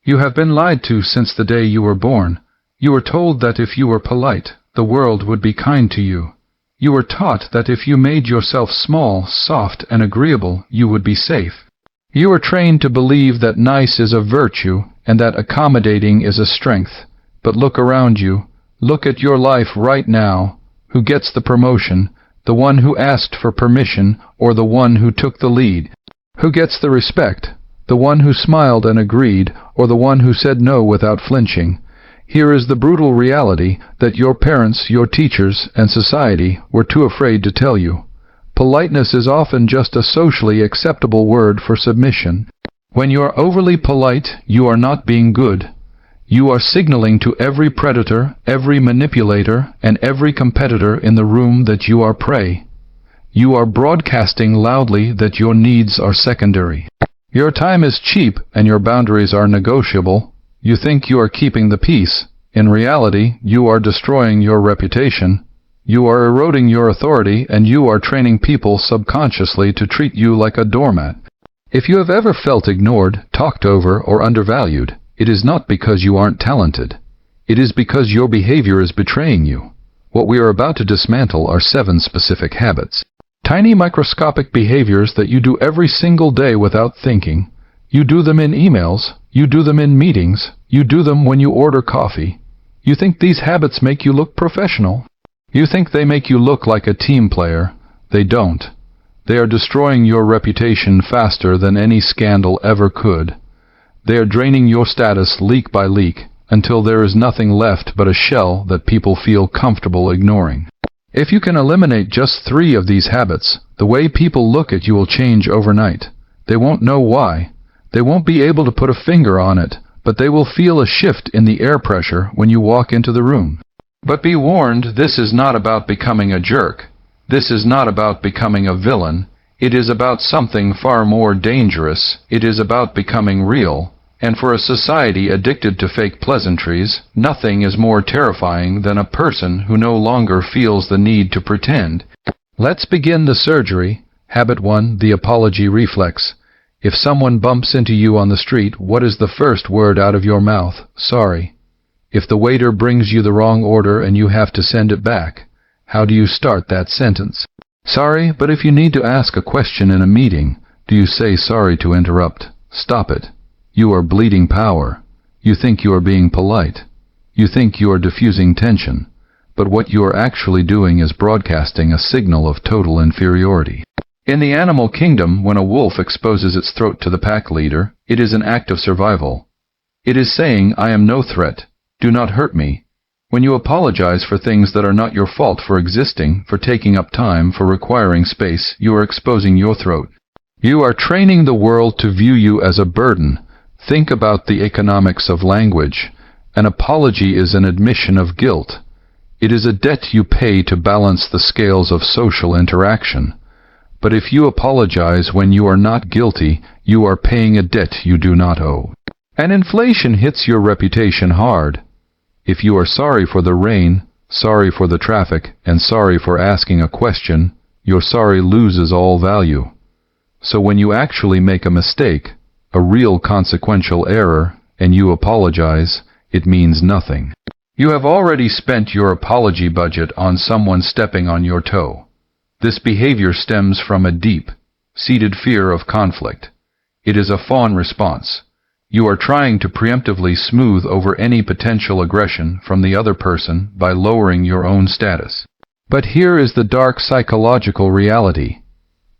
You have been lied to since the day you were born. You were told that if you were polite, the world would be kind to you. You were taught that if you made yourself small, soft, and agreeable, you would be safe. You were trained to believe that nice is a virtue and that accommodating is a strength. But look around you. Look at your life right now. Who gets the promotion? The one who asked for permission or the one who took the lead? Who gets the respect? The one who smiled and agreed or the one who said no without flinching? Here is the brutal reality that your parents, your teachers, and society were too afraid to tell you. Politeness is often just a socially acceptable word for submission. When you are overly polite, you are not being good. You are signaling to every predator, every manipulator, and every competitor in the room that you are prey. You are broadcasting loudly that your needs are secondary. Your time is cheap and your boundaries are negotiable. You think you are keeping the peace. In reality, you are destroying your reputation. You are eroding your authority and you are training people subconsciously to treat you like a doormat. If you have ever felt ignored, talked over, or undervalued, it is not because you aren't talented. It is because your behavior is betraying you. What we are about to dismantle are 7 specific habits. Tiny microscopic behaviors that you do every single day without thinking. You do them in emails. You do them in meetings. You do them when you order coffee. You think these habits make you look professional. You think they make you look like a team player. They don't. They are destroying your reputation faster than any scandal ever could. They are draining your status leak by leak until there is nothing left but a shell that people feel comfortable ignoring. If you can eliminate just 3 of these habits, the way people look at you will change overnight. They won't know why. They won't be able to put a finger on it, but they will feel a shift in the air pressure when you walk into the room. But be warned, this is not about becoming a jerk. This is not about becoming a villain. It is about something far more dangerous. It is about becoming real. And for a society addicted to fake pleasantries, nothing is more terrifying than a person who no longer feels the need to pretend. Let's begin the surgery. Habit 1, the apology reflex. If someone bumps into you on the street, what is the first word out of your mouth? Sorry. If the waiter brings you the wrong order and you have to send it back, how do you start that sentence? Sorry, but if you need to ask a question in a meeting, do you say sorry to interrupt? Stop it. You are bleeding power. You think you are being polite. You think you are diffusing tension. But what you are actually doing is broadcasting a signal of total inferiority. In the animal kingdom, when a wolf exposes its throat to the pack leader, it is an act of survival. It is saying, I am no threat. Do not hurt me. When you apologize for things that are not your fault, for existing, for taking up time, for requiring space, you are exposing your throat. You are training the world to view you as a burden. Think about the economics of language. An apology is an admission of guilt. It is a debt you pay to balance the scales of social interaction. But if you apologize when you are not guilty, you are paying a debt you do not owe. And inflation hits your reputation hard. If you are sorry for the rain, sorry for the traffic, and sorry for asking a question, your sorry loses all value. So when you actually make a mistake, a real consequential error, and you apologize, it means nothing. You have already spent your apology budget on someone stepping on your toe. This behavior stems from a deep, seated fear of conflict. It is a fawn response. You are trying to preemptively smooth over any potential aggression from the other person by lowering your own status. But here is the dark psychological reality.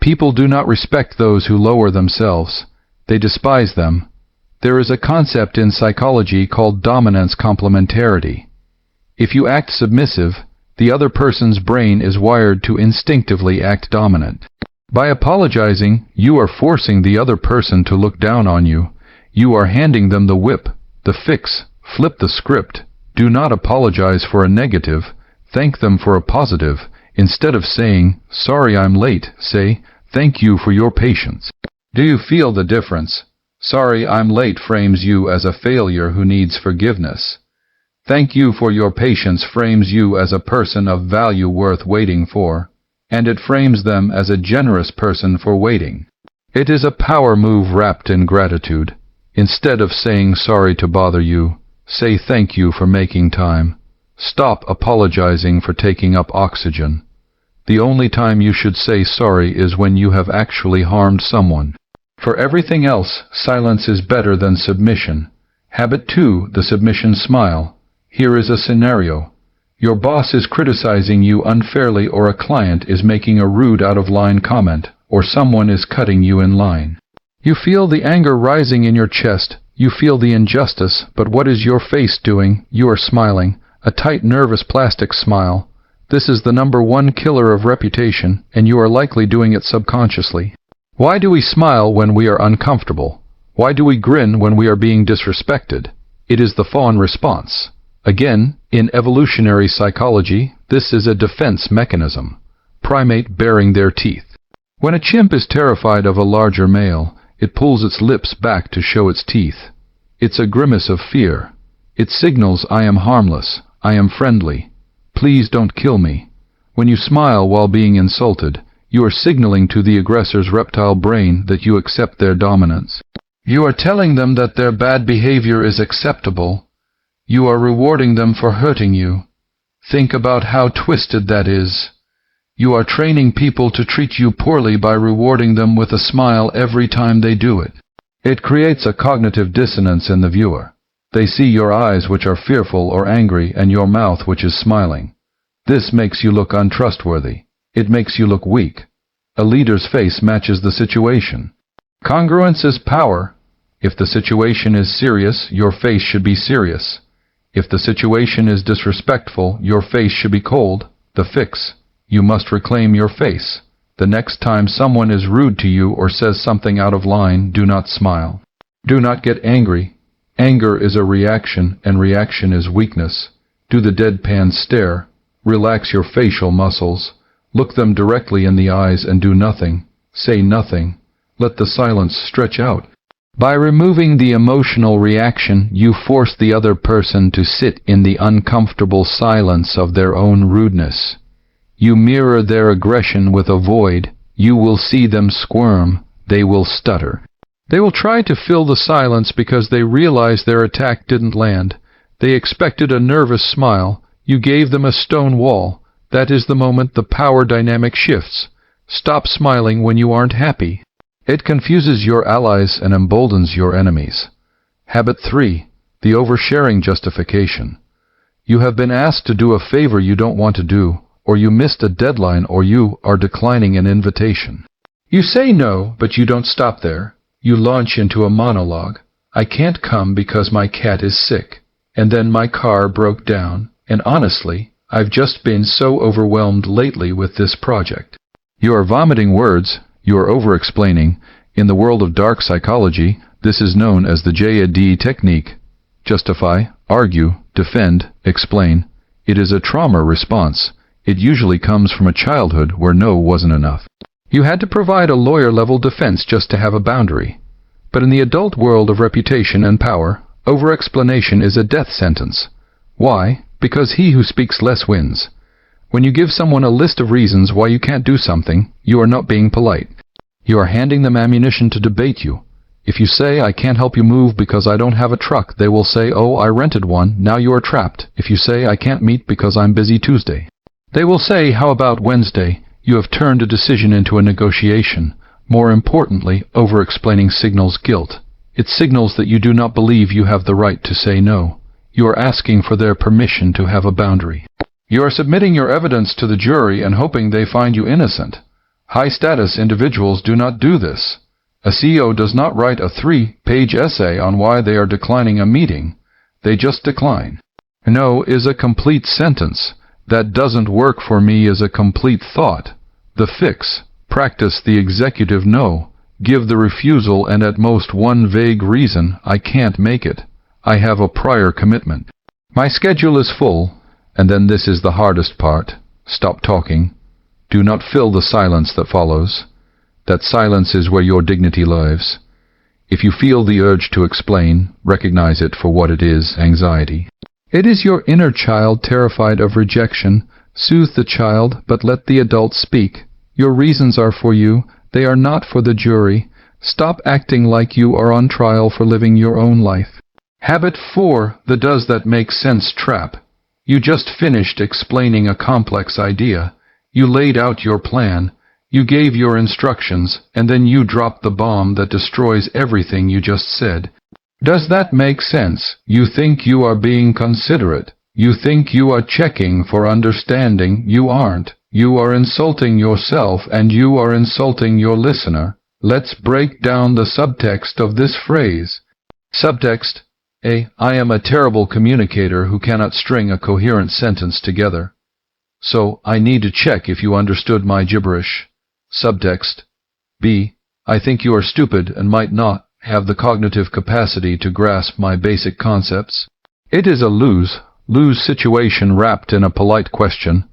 People do not respect those who lower themselves. They despise them. There is a concept in psychology called dominance complementarity. If you act submissive, the other person's brain is wired to instinctively act dominant. By apologizing, you are forcing the other person to look down on you. You are handing them the whip, the fix. Flip the script. Do not apologize for a negative. Thank them for a positive. Instead of saying, sorry I'm late, say, thank you for your patience. Do you feel the difference? Sorry I'm late frames you as a failure who needs forgiveness. Thank you for your patience frames you as a person of value worth waiting for, and it frames them as a generous person for waiting. It is a power move wrapped in gratitude. Instead of saying sorry to bother you, say thank you for making time. Stop apologizing for taking up oxygen. The only time you should say sorry is when you have actually harmed someone. For everything else, silence is better than submission. Habit 2, the submission smile. Here is a scenario. Your boss is criticizing you unfairly, or a client is making a rude out-of-line comment, or someone is cutting you in line. You feel the anger rising in your chest. You feel the injustice, but what is your face doing? You are smiling. A tight, nervous plastic smile. This is the #1 killer of reputation, and you are likely doing it subconsciously. Why do we smile when we are uncomfortable? Why do we grin when we are being disrespected? It is the fawn response. Again, in evolutionary psychology, this is a defense mechanism. Primate baring their teeth. When a chimp is terrified of a larger male, it pulls its lips back to show its teeth. It's a grimace of fear. It signals, I am harmless, I am friendly. Please don't kill me. When you smile while being insulted, you are signaling to the aggressor's reptile brain that you accept their dominance. You are telling them that their bad behavior is acceptable. You are rewarding them for hurting you. Think about how twisted that is. You are training people to treat you poorly by rewarding them with a smile every time they do it. It creates a cognitive dissonance in the viewer. They see your eyes, which are fearful or angry, and your mouth, which is smiling. This makes you look untrustworthy. It makes you look weak. A leader's face matches the situation. Congruence is power. If the situation is serious, your face should be serious. If the situation is disrespectful, your face should be cold. The fix: you must reclaim your face. The next time someone is rude to you or says something out of line, do not smile. Do not get angry. Anger is a reaction, and reaction is weakness. Do the deadpan stare. Relax your facial muscles. Look them directly in the eyes and do nothing. Say nothing. Let the silence stretch out. By removing the emotional reaction, you force the other person to sit in the uncomfortable silence of their own rudeness. You mirror their aggression with a void. You will see them squirm. They will stutter. They will try to fill the silence because they realize their attack didn't land. They expected a nervous smile. You gave them a stone wall. That is the moment the power dynamic shifts. Stop smiling when you aren't happy. It confuses your allies and emboldens your enemies. Habit 3. The oversharing justification. You have been asked to do a favor you don't want to do, or you missed a deadline, or you are declining an invitation. You say no, but you don't stop there. You launch into a monologue. I can't come because my cat is sick, and then my car broke down, and honestly, I've just been so overwhelmed lately with this project. You are vomiting words. You are over-explaining. In the world of dark psychology, this is known as the JAD technique. Justify, argue, defend, explain. It is a trauma response. It usually comes from a childhood where no wasn't enough. You had to provide a lawyer-level defense just to have a boundary. But in the adult world of reputation and power, over-explanation is a death sentence. Why? Because he who speaks less wins. When you give someone a list of reasons why you can't do something, you are not being polite. You are handing them ammunition to debate you. If you say, I can't help you move because I don't have a truck, they will say, oh, I rented one, now you are trapped. If you say, I can't meet because I'm busy Tuesday, they will say, how about Wednesday? You have turned a decision into a negotiation. More importantly, over-explaining signals guilt. It signals that you do not believe you have the right to say no. You are asking for their permission to have a boundary. You are submitting your evidence to the jury and hoping they find you innocent. High-status individuals do not do this. A CEO does not write a 3-page essay on why they are declining a meeting. They just decline. No is a complete sentence. That doesn't work for me is a complete thought. The fix: practice the executive no. Give the refusal and at most one vague reason: I can't make it. I have a prior commitment. My schedule is full. And then this is the hardest part. Stop talking. Do not fill the silence that follows. That silence is where your dignity lives. If you feel the urge to explain, recognize it for what it is: anxiety. It is your inner child terrified of rejection. Soothe the child, but let the adult speak. Your reasons are for you. They are not for the jury. Stop acting like you are on trial for living your own life. Habit 4, the does that make sense trap. You just finished explaining a complex idea. You laid out your plan. You gave your instructions, and then you dropped the bomb that destroys everything you just said. Does that make sense? You think you are being considerate. You think you are checking for understanding. You aren't. You are insulting yourself and you are insulting your listener. Let's break down the subtext of this phrase. Subtext: A. I am a terrible communicator who cannot string a coherent sentence together. So, I need to check if you understood my gibberish. Subtext: B. I think you are stupid and might not have the cognitive capacity to grasp my basic concepts. It is a lose-lose situation wrapped in a polite question.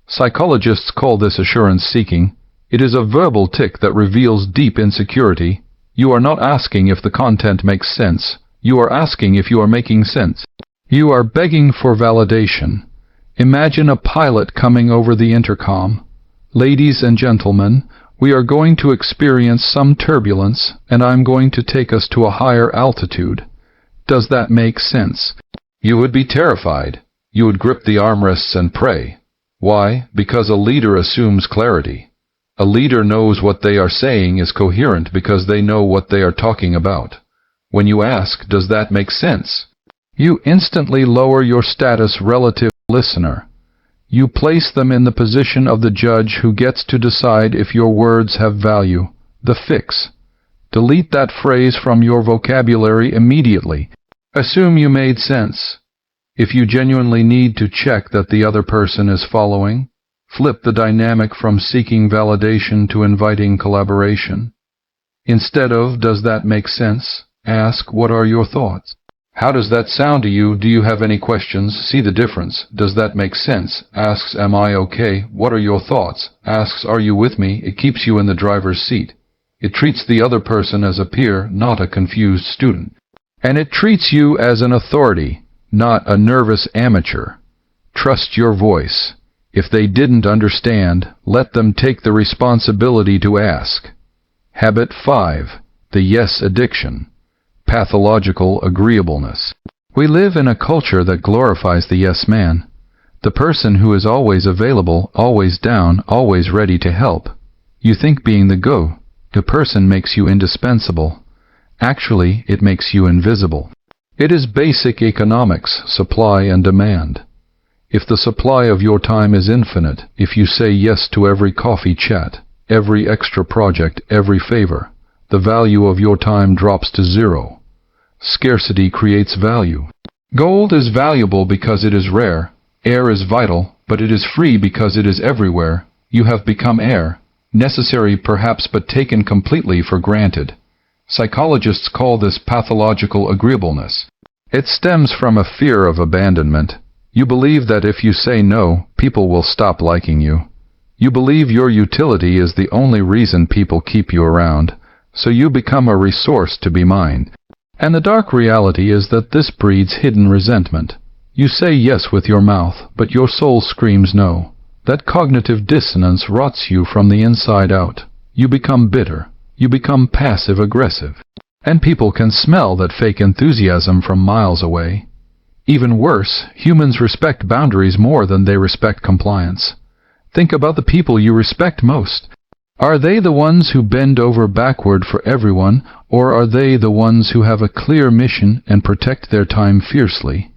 Psychologists call this assurance-seeking. It is a verbal tic that reveals deep insecurity. You are not asking if the content makes sense. You are asking if you are making sense. You are begging for validation. Imagine a pilot coming over the intercom. Ladies and gentlemen, we are going to experience some turbulence, and I'm going to take us to a higher altitude. Does that make sense? You would be terrified. You would grip the armrests and pray. Why? Because a leader assumes clarity. A leader knows what they are saying is coherent because they know what they are talking about. When you ask, does that make sense? You instantly lower your status relative to the listener. You place them in the position of the judge who gets to decide if your words have value. The fix. Delete that phrase from your vocabulary immediately. Assume you made sense. If you genuinely need to check that the other person is following, flip the dynamic from seeking validation to inviting collaboration. Instead of, does that make sense? Ask, what are your thoughts? How does that sound to you? Do you have any questions? See the difference. Does that make sense? Asks, am I okay? What are your thoughts? Asks, are you with me? It keeps you in the driver's seat. It treats the other person as a peer, not a confused student. And it treats you as an authority, not a nervous amateur. Trust your voice. If they didn't understand, let them take the responsibility to ask. Habit 5. The yes addiction. Pathological agreeableness. We live in a culture that glorifies the yes man. The person who is always available, always down, always ready to help. You think being the person makes you indispensable. Actually, it makes you invisible. It is basic economics, supply and demand. If the supply of your time is infinite, if you say yes to every coffee chat, every extra project, every favor, the value of your time drops to zero. Scarcity creates value. Gold is valuable because it is rare. Air is vital, but it is free because it is everywhere. You have become air, necessary perhaps but taken completely for granted. Psychologists call this pathological agreeableness. It stems from a fear of abandonment. You believe that if you say no, people will stop liking you. You believe your utility is the only reason people keep you around, so you become a resource to be mined. And the dark reality is that this breeds hidden resentment. You say yes with your mouth, but your soul screams no. That cognitive dissonance rots you from the inside out. You become bitter. You become passive-aggressive. And people can smell that fake enthusiasm from miles away. Even worse, humans respect boundaries more than they respect compliance. Think about the people you respect most. Are they the ones who bend over backward for everyone, or are they the ones who have a clear mission and protect their time fiercely?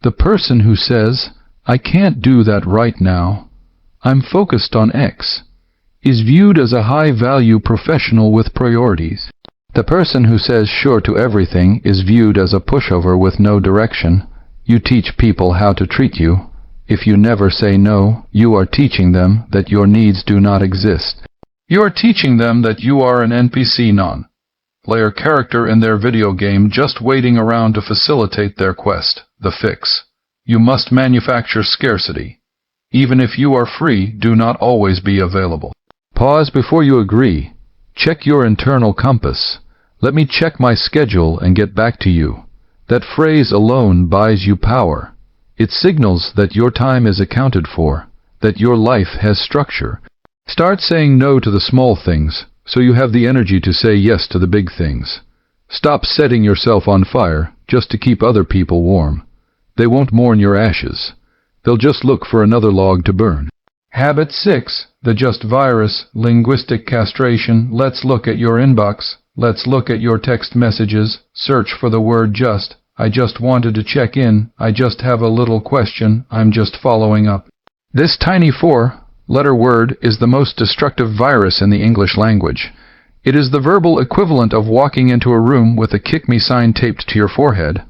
The person who says, I can't do that right now, I'm focused on X, is viewed as a high-value professional with priorities. The person who says sure to everything is viewed as a pushover with no direction. You teach people how to treat you. If you never say no, you are teaching them that your needs do not exist. You are teaching them that you are an NPC non-player character in their video game just waiting around to facilitate their quest, the fix. You must manufacture scarcity. Even if you are free, do not always be available. Pause before you agree. Check your internal compass. Let me check my schedule and get back to you. That phrase alone buys you power. It signals that your time is accounted for, that your life has structure. Start saying no to the small things. so you have the energy to say yes to the big things. Stop setting yourself on fire just to keep other people warm. They won't mourn your ashes. They'll just look for another log to burn. Habit 6. The just virus, linguistic castration. Let's look at your inbox. Let's look at your text messages. Search for the word just. I just wanted to check in. I just have a little question. I'm just following up. This tiny 4-letter word is the most destructive virus in the English language. It is the verbal equivalent of walking into a room with a kick me sign taped to your forehead.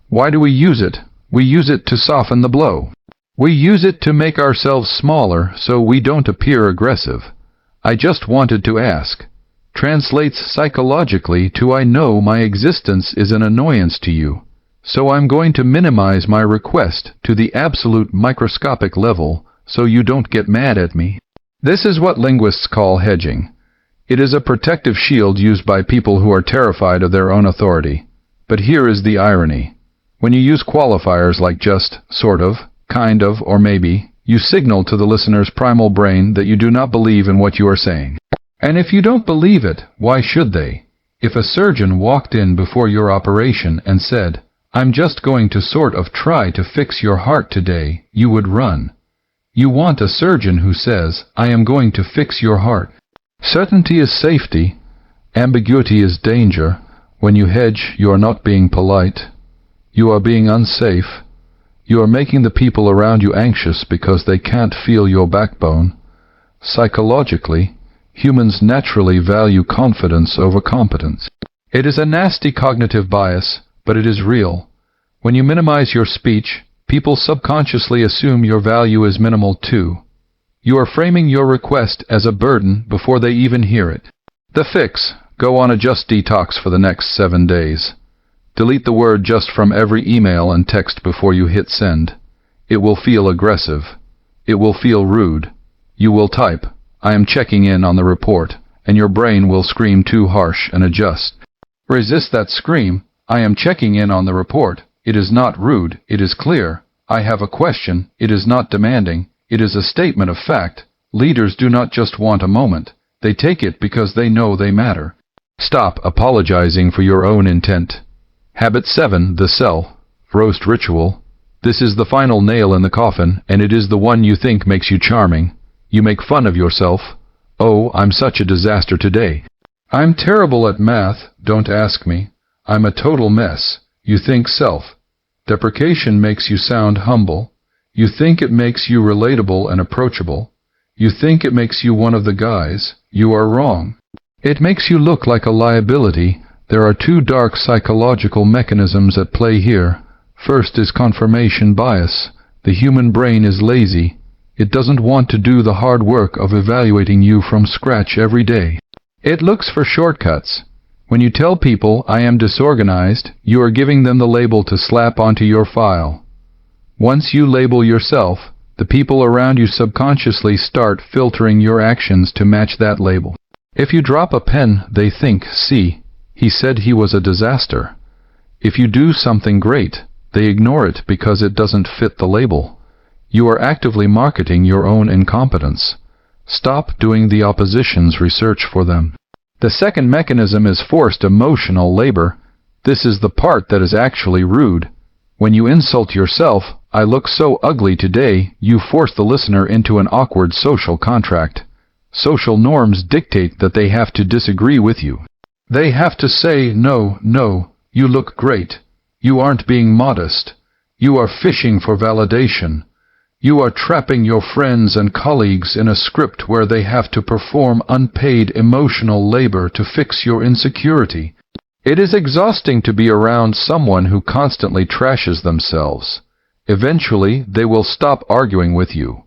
Why do we use it? We use it to soften the blow. We use it to make ourselves smaller so we don't appear aggressive. I just wanted to ask translates psychologically to I know my existence is an annoyance to you, so I'm going to minimize my request to the absolute microscopic level so you don't get mad at me. This is what linguists call hedging. It is a protective shield used by people who are terrified of their own authority. But here is the irony. When you use qualifiers like just, sort of, kind of, or maybe, you signal to the listener's primal brain that you do not believe in what you are saying. And if you don't believe it, why should they? If a surgeon walked in before your operation and said, I'm just going to sort of try to fix your heart today, you would run. You want a surgeon who says, I am going to fix your heart. Certainty is safety. Ambiguity is danger. When you hedge, you are not being polite. You are being unsafe. You are making the people around you anxious because they can't feel your backbone. Psychologically, humans naturally value confidence over competence. It is a nasty cognitive bias, but it is real. When you minimize your speech, people subconsciously assume your value is minimal too. You are framing your request as a burden before they even hear it. The fix: go on a just detox for the next 7 days. Delete the word just from every email and text before you hit send. It will feel aggressive. It will feel rude. You will type, I am checking in on the report, and your brain will scream too harsh and adjust. Resist that scream, I am checking in on the report. It is not rude, it is clear. I have a question, it is not demanding. It is a statement of fact. Leaders do not just want a moment. They take it because they know they matter. Stop apologizing for your own intent. Habit 7. The self-roast ritual. This is the final nail in the coffin, and it is the one you think makes you charming. You make fun of yourself. Oh, I'm such a disaster today. I'm terrible at math, don't ask me. I'm a total mess. You think self-deprecation makes you sound humble. You think it makes you relatable and approachable. You think it makes you one of the guys. You are wrong. It makes you look like a liability. There are 2 dark psychological mechanisms at play here. First is confirmation bias. The human brain is lazy. It doesn't want to do the hard work of evaluating you from scratch every day. It looks for shortcuts. When you tell people, I am disorganized, you are giving them the label to slap onto your file. Once you label yourself, the people around you subconsciously start filtering your actions to match that label. If you drop a pen, they think, see, he said he was a disaster. If you do something great, they ignore it because it doesn't fit the label. You are actively marketing your own incompetence. Stop doing the opposition's research for them. The second mechanism is forced emotional labor. This is the part that is actually rude. When you insult yourself, I look so ugly today, you force the listener into an awkward social contract. Social norms dictate that they have to disagree with you. They have to say, no, you look great. You aren't being modest. You are fishing for validation. You are trapping your friends and colleagues in a script where they have to perform unpaid emotional labor to fix your insecurity. It is exhausting to be around someone who constantly trashes themselves. Eventually, they will stop arguing with you.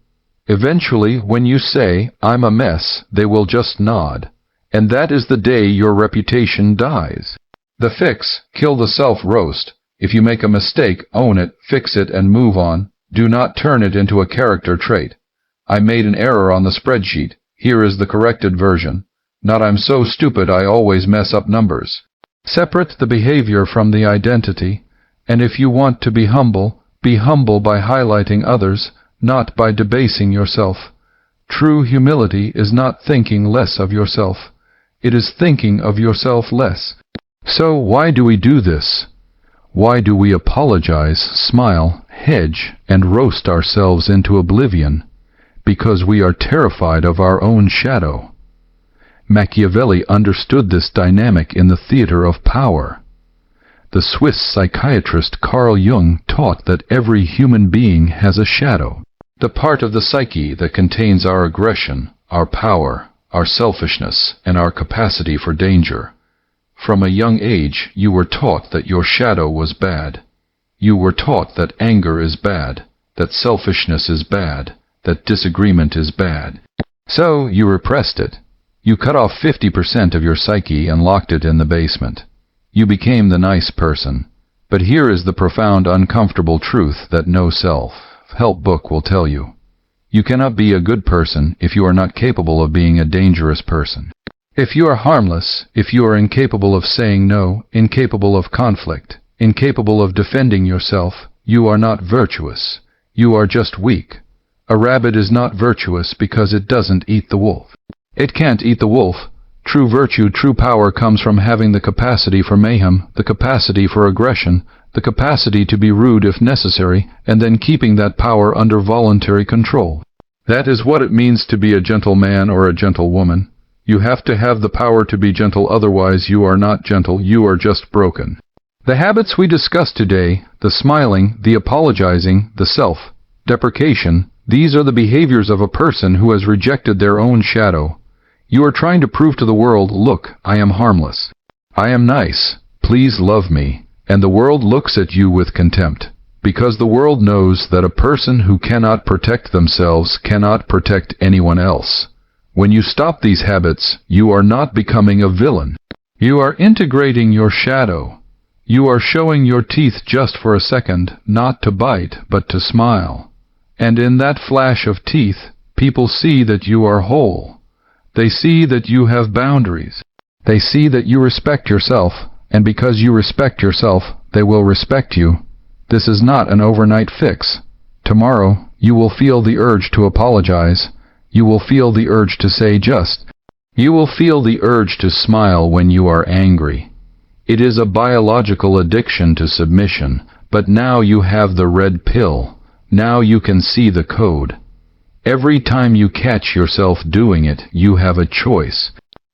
Eventually, when you say, I'm a mess, they will just nod. And that is the day your reputation dies. The fix: kill the self-roast. If you make a mistake, own it, fix it, and move on. Do not turn it into a character trait. I made an error on the spreadsheet. Here is the corrected version. Not I'm so stupid I always mess up numbers. Separate the behavior from the identity. And if you want to be humble by highlighting others, not by debasing yourself. True humility is not thinking less of yourself. It is thinking of yourself less. So why do we do this? Why do we apologize, smile, hedge, and roast ourselves into oblivion? Because we are terrified of our own shadow. Machiavelli understood this dynamic in the theater of power. The Swiss psychiatrist Carl Jung taught that every human being has a shadow, the part of the psyche that contains our aggression, our power, our selfishness, and our capacity for danger. From a young age, you were taught that your shadow was bad. You were taught that anger is bad, that selfishness is bad, that disagreement is bad. So you repressed it. You cut off 50% of your psyche and locked it in the basement. You became the nice person. But here is the profound, uncomfortable truth that no self-help book will tell you. You cannot be a good person if you are not capable of being a dangerous person. If you are harmless, if you are incapable of saying no, incapable of conflict, incapable of defending yourself, you are not virtuous. You are just weak. A rabbit is not virtuous because it doesn't eat the wolf. It can't eat the wolf. True virtue, true power comes from having the capacity for mayhem, the capacity for aggression, the capacity to be rude if necessary, and then keeping that power under voluntary control. That is what it means to be a gentleman or a gentlewoman. You have to have the power to be gentle, otherwise you are not gentle, you are just broken. The habits we discussed today, the smiling, the apologizing, the self-deprecation, these are the behaviors of a person who has rejected their own shadow. You are trying to prove to the world, look, I am harmless. I am nice. Please love me. And the world looks at you with contempt, because the world knows that a person who cannot protect themselves cannot protect anyone else. When you stop these habits, you are not becoming a villain. You are integrating your shadow. You are showing your teeth just for a second, not to bite, but to smile. And in that flash of teeth, people see that you are whole. They see that you have boundaries. They see that you respect yourself, and because you respect yourself, they will respect you. This is not an overnight fix. Tomorrow, you will feel the urge to apologize. You will feel the urge to say just. You will feel the urge to smile when you are angry. It is a biological addiction to submission, but now you have the red pill. Now you can see the code. Every time you catch yourself doing it, you have a choice.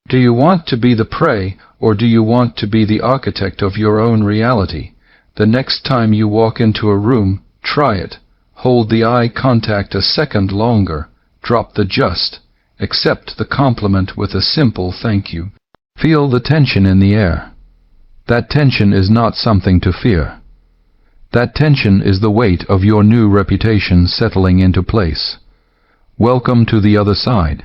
Do you want to be the prey, or do you want to be the architect of your own reality? The next time you walk into a room, try it. Hold the eye contact a second longer. Drop the just. Accept the compliment with a simple thank you. Feel the tension in the air. That tension is not something to fear. That tension is the weight of your new reputation settling into place. Welcome to the other side.